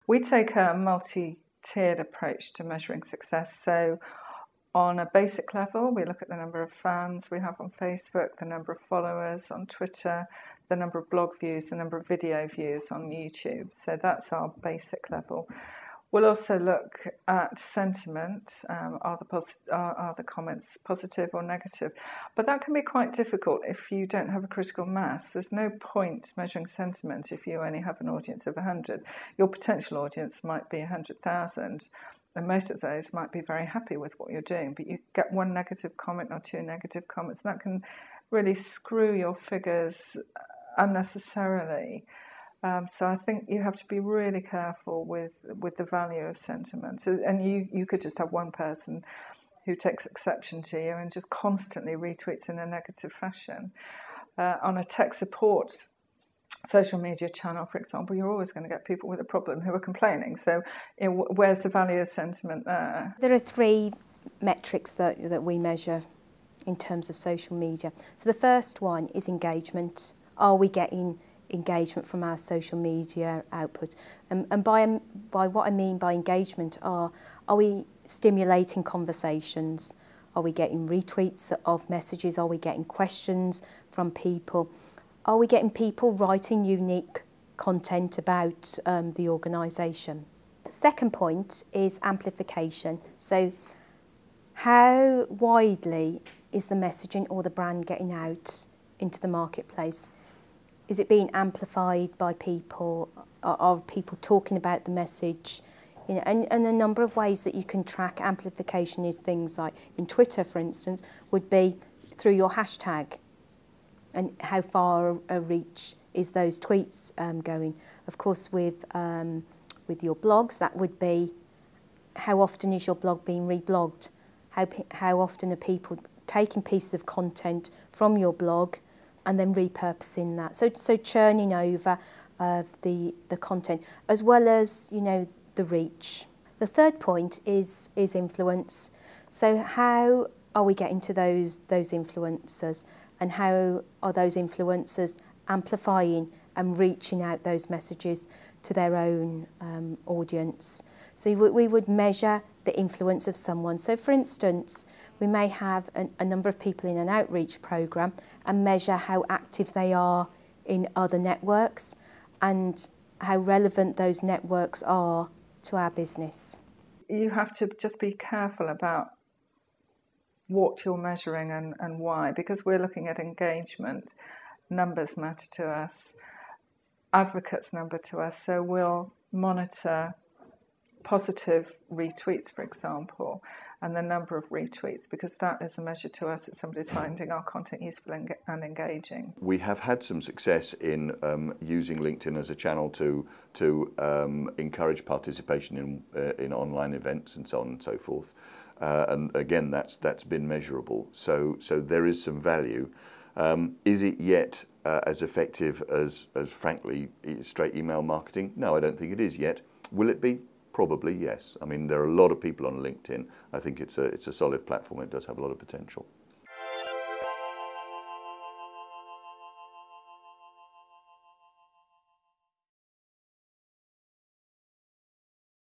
We take a multi-tiered approach to measuring success. So on a basic level, we look at the number of fans we have on Facebook, the number of followers on Twitter, the number of blog views, the number of video views on YouTube. So that's our basic level. We'll also look at sentiment. Are the comments positive or negative? But that can be quite difficult if you don't have a critical mass. There's no point measuring sentiment if you only have an audience of 100. Your potential audience might be 100,000. And most of those might be very happy with what you're doing, but you get one negative comment or two negative comments, and that can really screw your figures unnecessarily. So I think you have to be really careful with the value of sentiment. So, and you could just have one person who takes exception to you and just constantly retweets in a negative fashion. On a tech support social media channel, for example, you're always going to get people with a problem who are complaining. So where's the value of sentiment there? There are three metrics that we measure in terms of social media. So the first one is engagement. Are we getting engagement from our social media output? And by what I mean by engagement are we stimulating conversations? Are we getting retweets of messages? Are we getting questions from people? Are we getting people writing unique content about the organisation? The second point is amplification. So how widely is the messaging or the brand getting out into the marketplace? Is it being amplified by people? Are people talking about the message? You know, and a number of ways that you can track amplification is things like, in Twitter, for instance, would be through your hashtag. And how far a reach is those tweets going? Of course, with your blogs, that would be how often is your blog being reblogged? How often are people taking pieces of content from your blog and then repurposing that? So churning over the content, as well as, you know, the reach. The third point is influence. So how are we getting to those influencers? And how are those influencers amplifying and reaching out those messages to their own audience? So we would measure the influence of someone. So for instance, we may have a number of people in an outreach programme and measure how active they are in other networks and how relevant those networks are to our business. You have to just be careful about what you're measuring and why, because we're looking at engagement. Numbers matter to us, advocates number to us, so we'll monitor positive retweets, for example, and the number of retweets, because that is a measure to us that somebody's finding our content useful and engaging. We have had some success in using LinkedIn as a channel to encourage participation in online events and so on and so forth. And again, that's been measurable. So there is some value. Is it yet as effective as frankly straight email marketing? No, I don't think it is yet. Will it be? Probably yes. I mean, there are a lot of people on LinkedIn. I think it's a solid platform. It does have a lot of potential.